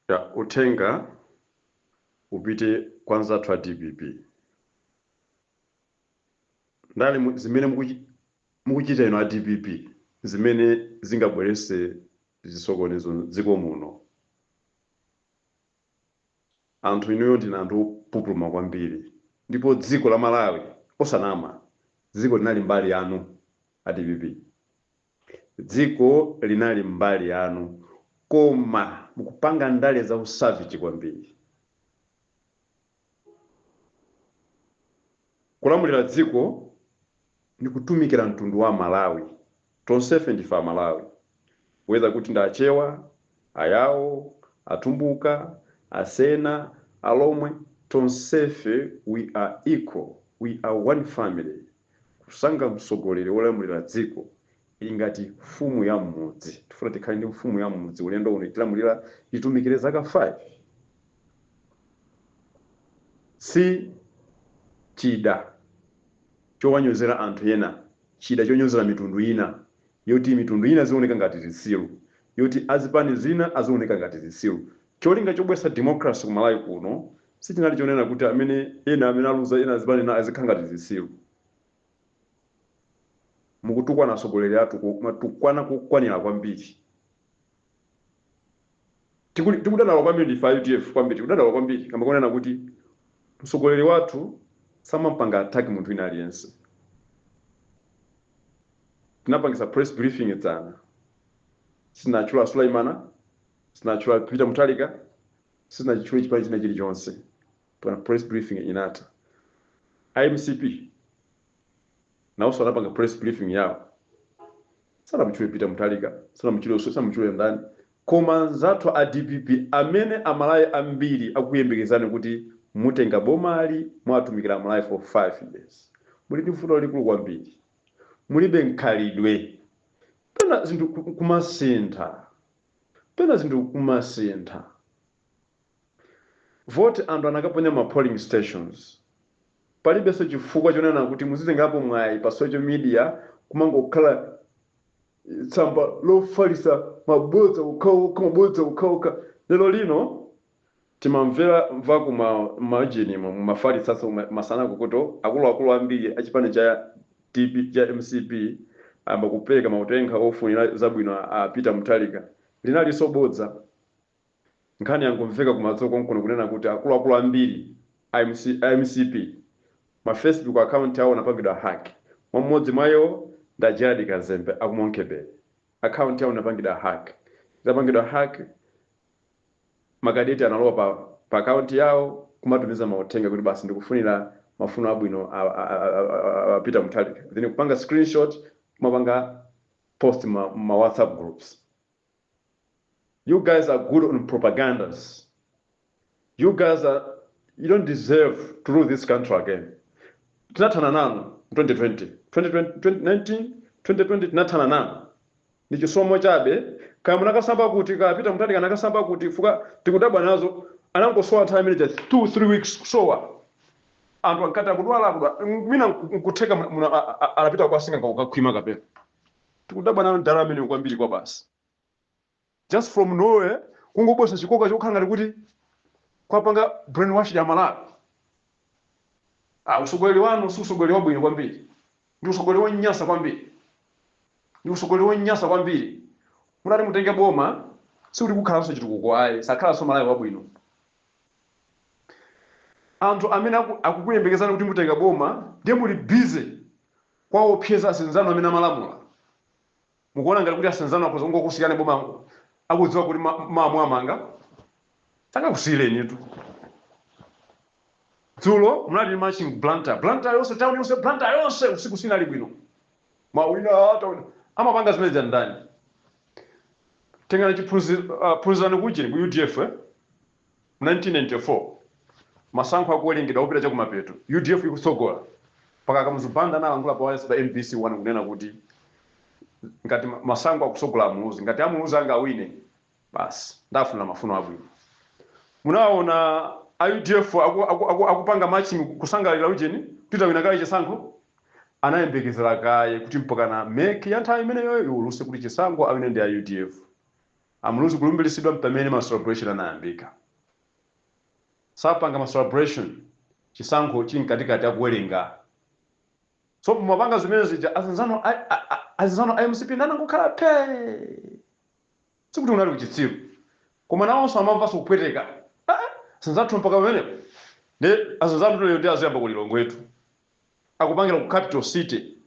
Ya utenga upite kwanza twa DPP. Ndali zimene mukuchita ino a DPP zimene zingabwerese zisokonezo dziko muno. Anthu inuyo ndina anthu opupuluma kwambiri. Ndipo dziko la Malawi osanama dziko linali mbali yanu a DPP. Dziko linali mbali yanu koma mukupanga ndale za usavage kwambiri. Kulamulira dziko ni kutumikira mtundu wa Malawi. Tonsefe ndifa Malawi. Whether kuti ndachewa, ayawo, atumbuka, asena, alomwe, tonsefe we are equal. We are one family. Kusanga msogolere wolamulira dziko ingati mfumu ya mmudzi. Tifuna tikhale ndi mfumu ya mmudzi ulendo uno tilamulira itumikire zaka 5. Si chida chowanyozera anthu ena, chida chonyozera mitundu ina, yoti mitundu ina zioneka ngati zisilu, yoti azipani zina azioneka ngati zisilu. Cholinga chobwesa democracy ku Malawi kuno sichinali chonena kuti amene aluza ena azipani na azikhala ngati zisilu. Mukutukwana asogoleri athu matukwana kukwanira kwambiri. Tikudadala kwambiri ndifa UDF kwambiri, tikudadala kwambiri kamba konena kuti msogoleri wathu samampanga attack munthu ina aliyense. Tinapangisa press briefing dzana. Sinachula Sulaimana, sinachula Peter Mutharika, sinachula chipani china chilichonse. Pana press briefing inata. IMCP na uso anapanga press briefing yao. Sana mchule Peter Mutharika, sana mchule ndani. Koma zato a DPP amene amalawi ambiri akuyembekezana kuti mutenga bomali mwatumikira Malawi for 5 years. Muli ndi mfundo likulu kwambiri. Mulibe nkhalidwe. Pena zinthu kumasintha. Vote anthu anakaponya ma polling stations. Palibe so chifukwa chonena kuti muzitengapo mwayi pa social media kumangokhala tsamba lofalisa mabodza ukauka. Lero lino timamvera mvaku majini mafalisaso masana kukoto akulu ambiri achipani cha DP cha MCP amba kupeka mautenga ofunira zabwino a Peter Mutharika linali sobodza. Nkhani yangomveka kumadzoko nkono kunena kuti akulu ambiri MCP ma Facebook account yawo napangidwa hack. Mmodzi mwayo nda Jadi Kazembe akumonkebe. Account yawo napangidwa hack. Zapangidwa hack makadeti analowa pa account yawo kumatumiza mautenga kuti basi ndikufunira mafuno abwino a Peter Mutharika. Then kupanga screenshot kumapanga post ma WhatsApp groups. You guys are good on propagandas. You don't deserve to rule this country again. Tinatana nanu 2020, 2019, 2020 tinatana nanu. Ni chisomo chabe kama nakasamba kuti ka Peter Mutharika nakasamba kuti fuka tikudabwa nazo anangosowa time minutes 2-3 weeks kusowa. Anthu ankata kudwala mina nkuteka anapita kwa singa ngakukhwima kapena. Tikudabwa nazo ndala amene kwambiri kwa basi. Just from nowhere kungobosa chikoka chokhanga kuti kwapanga brainwash ya Malawi. Usogoleri wanu usogoleri wabwino kwambiri. Ndi usogoleri wonyasa kwambiri. Munati mutenge boma si kuti kukhalanso chitukuko ayi sakhalanso Malawi wabwino. Anthu amene akukuyembekezana kuti mutenga boma ndiye muli busy kwa opyeza asenzano amene amalamula. Mukuona ngati kuti asenzano akozongo kusiyana boma akudziwa kuti mamu amanga sanga kusiyireni tu. Dzulo munali marching Blantyre yonse town yonse Blantyre yonse usiku sina libwino. Mawina hata amapanga zimene za ndani. Tengana chiphunzirani kuchini ku UDF 1994. Masankho akuwerengedwa opita cha kumapeto. UDF ikusogola. Paka kamuzubanda na angula pawayesa pa MBC 1 kunena kuti ngati masankho akusogola amuuzi, ngati amuuzi anga awine basi ndafuna mafuno abwino. Munaona UDF akupanga marching kusangalira ujeni Peter winakaye chisankho anayembekezera kaye kuti mpaka na meki ya nthawi imeneyo yuluse kuti chisankho awine ndi UDF. amuluzi kulumbiritsidwa pamene ma celebration anayambika. Sapanga ma celebration chisankho chili mkatikati akuwerenga. So mapanga zimene zija azinzano MCP nanangokhala pe sikuti unali kuchitsiru koma nawonso amamvaso kupweteka azinzathu mpaka pamenepo ndi azinzathu lero ndi aziyamba ku Lilongwetu akupangira ku capital city.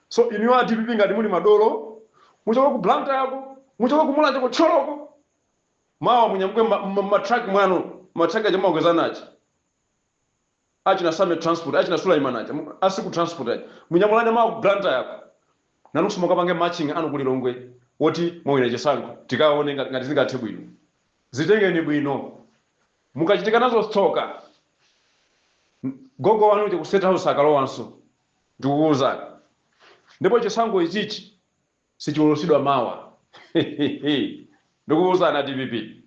So inu a DPP ngati muli madolo muchoka ku Blantyre yako muchoka ku Mulanje kutcholoko mawa munyamukwe matrack mwanu matrack aja makwezanachi achina Summit Transport achina Sulaiman aja asiku transport aja munyamulane mawa ku Blantyre yako nanusu mukapange matching anu ku Lilongwe woti mwina chisankho tikaone ngati zingathe bwino zitengeni bwino mukachitika nazo stoka gogo wanu ku State House akalowanso ndikuwuzani ndipo chisankho ichichi sichiwolosidwa mawa ndikuwuzani a DPP